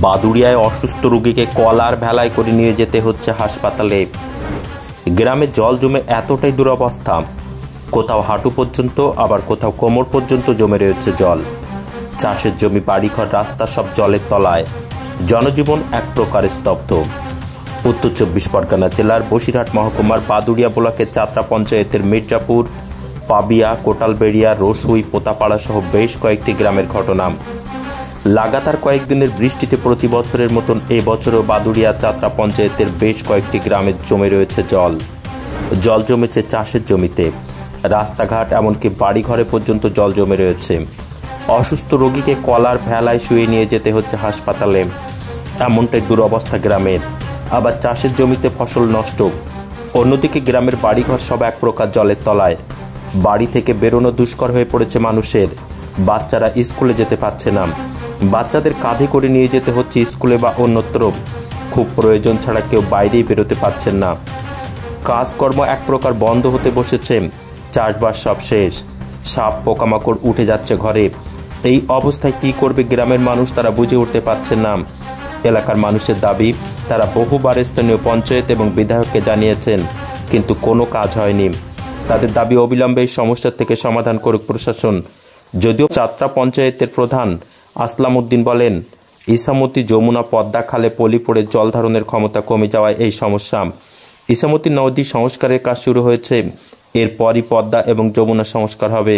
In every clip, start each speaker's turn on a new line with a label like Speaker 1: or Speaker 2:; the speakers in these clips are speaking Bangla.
Speaker 1: বাদুড়িয়ায় অসুস্থ রোগীকে কলার ভেলায় করে নিয়ে যেতে হচ্ছে হাসপাতালে। গ্রামে জল জমে এতটাই দুরবস্থা, কোথাও হাঁটু পর্যন্ত আবার কোথাও কোমর পর্যন্ত জমে রয়েছে জল। চাষের জমি, বাড়িঘর, রাস্তা সব জলের তলায়। জনজীবন এক প্রকার স্তব্ধ। উত্তর 24 পরগনা জেলার বসিরহাট মহকুমার বাদুড়িয়া ব্লকের চাত্রা পঞ্চায়েতের মির্জাপুর, পাবিয়া, কোটালবেড়িয়া, রসুই, পোতাপাড়া সহ বেশ কয়েকটি গ্রামের ঘটনা। লাগাতার কয়েকদিনের বৃষ্টিতে প্রতি বছরের মতন এই বছরও বাদুড়িয়া চাত্রা পঞ্চায়েতের বেশ কয়েকটি গ্রামে জমে রয়েছে জল। জল জমেছে চাষের জমিতে, রাস্তাঘাট, এমনকি বাড়িঘরে পর্যন্ত জল জমে রয়েছে। অসুস্থ রোগীকে কলার ভেলায় শুয়ে নিয়ে যেতে হচ্ছে হাসপাতালে, এমনটাই দুরবস্থা গ্রামের। আবার চাষের জমিতে ফসল নষ্ট। অন্যদিকে গ্রামের বাড়িঘর সব এক প্রকার জলের তলায়। বাড়ি থেকে বেরোনো দুষ্কর হয়ে পড়েছে মানুষের। বাচ্চারা স্কুলে যেতে পারছে না। বাচ্চাদের কাঁধে করে নিয়ে যেতে হচ্ছে স্কুলে বা অন্যত্র। খুব প্রয়োজন ছাড়া কেউ বাইরেই বেরোতে পারছেন না। কাজকর্ম এক প্রকার বন্ধ হতে বসেছে। চাষবাস সব শেষ। সাপ পোকামাকড় উঠে যাচ্ছে ঘরে। এই অবস্থায় কি করবে গ্রামের মানুষ, তারা বুঝে উঠতে পারছেন না। এলাকার মানুষের দাবি, তারা বহুবার স্থানীয় পঞ্চায়েত এবং বিধায়ককে জানিয়েছেন, কিন্তু কোনো কাজ হয়নি। তাদের দাবি অবিলম্বে এই সমস্যার থেকে সমাধান করুক প্রশাসন। যদিও চাত্রা পঞ্চায়েতের প্রধান আসলাম উদ্দিন বলেন, ইসামতি, যমুনা, পদ্মা খালে পলি পড়ে জল ধারণের ক্ষমতা কমে যাওয়ায় এই সমস্যা। ইসামতি নদী সংস্কারের কাজ শুরু হয়েছে, এরপরই পদ্মা এবং যমুনা সংস্কার হবে।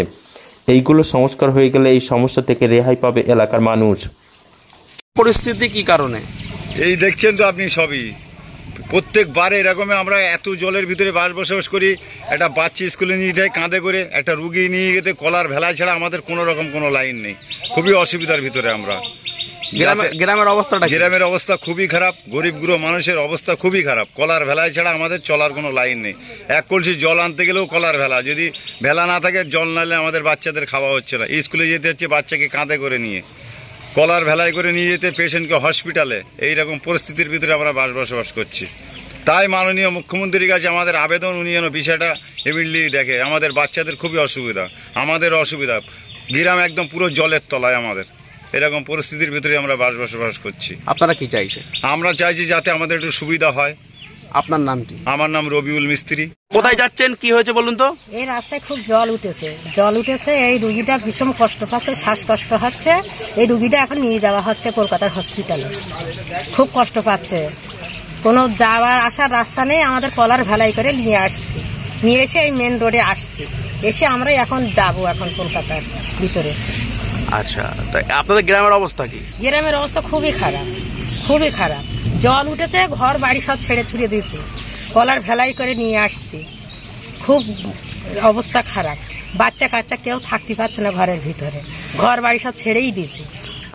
Speaker 1: এইগুলো সংস্কার হয়ে গেলে এই সমস্যা থেকে রেহাই পাবে এলাকার মানুষ।
Speaker 2: পরিস্থিতি কি কারণে?
Speaker 3: এই দেখছেন তো আপনি সবই, প্রত্যেকবারে এরকম আমরা এত জলের ভিতরে বসবাস করি। একটা বাচ্চা স্কুলে নিয়ে যায় কাঁধে করে, একটা রুগী নিয়ে যেতে কলার ভেলায় ছাড়া আমাদের কোনো রকম কোনো লাইন নেই। খুবই অসুবিধার ভিতরে আমরা। গ্রামের অবস্থা খুবই খারাপ, গরিব গুঁড়ো মানুষের অবস্থা খুবই খারাপ। কলার ভেলায় ছাড়া আমাদের চলার কোনো লাইন নেই। এক কলসি জল আনতে গেলেও কলার ভেলা, যদি ভেলা না থাকে, জল নালে আমাদের বাচ্চাদের খাওয়া হচ্ছে না। স্কুলে যেতে হচ্ছে বাচ্চাকে কাঁধে করে নিয়ে, কলার ভেলায় করে নিয়ে যেতে পেশেন্টকে হসপিটালে। এইরকম পরিস্থিতির ভিতরে আমরা বসবাস করছি। তাই মাননীয় মুখ্যমন্ত্রীর কাছে আমাদের আবেদন, উনি যেন বিষয়টা ইমিডিয়েটলি দেখে। আমাদের বাচ্চাদের খুবই অসুবিধা, আমাদের অসুবিধা। গ্রাম একদম পুরো জলের তলায় আমাদের। এরকম পরিস্থিতির ভিতরে আমরা বসবাস করছি।
Speaker 2: আপনারা কি চাইছেন?
Speaker 3: আমরা চাইছি যাতে আমাদের একটু সুবিধা হয়।
Speaker 2: আপনার নাম কি?
Speaker 3: আমার নাম রবিউল মিস্ত্রি।
Speaker 2: কোথায় যাচ্ছেন, কি হয়েছে বলুন তো?
Speaker 4: এই রাস্তায় খুব জল উঠেছে। এই রুগীটা ভীষণ কষ্ট পাচ্ছে, শ্বাসকষ্ট হচ্ছে। এই রুগীটা এখন নিয়ে যাওয়া হচ্ছে কলকাতার হসপিটালে। খুব কষ্ট পাচ্ছে, কোনো যাওয়ার আসার রাস্তা নেই। আমাদের কলার ভেলাই করে নিয়ে আসছি, নিয়ে এসে এই মেন রোডে আসছি। এসে আমরা এখন যাবো এখন কলকাতার ভিতরে।
Speaker 2: আচ্ছা, তাই আপনাদের গ্রামের অবস্থা কি?
Speaker 4: গ্রামের অবস্থা খুবই খারাপ। জল উঠেছে, ঘর বাড়ি সব ছেড়ে ছুড়ে দিয়েছি, কলার ভেলাই করে নিয়ে আসছি। খুব অবস্থা খারাপ। বাচ্চা কাচ্চা কেউ থাকতে পারছে না ঘরের ভিতরে, ঘর বাড়ি সব ছেড়েই দিয়েছি।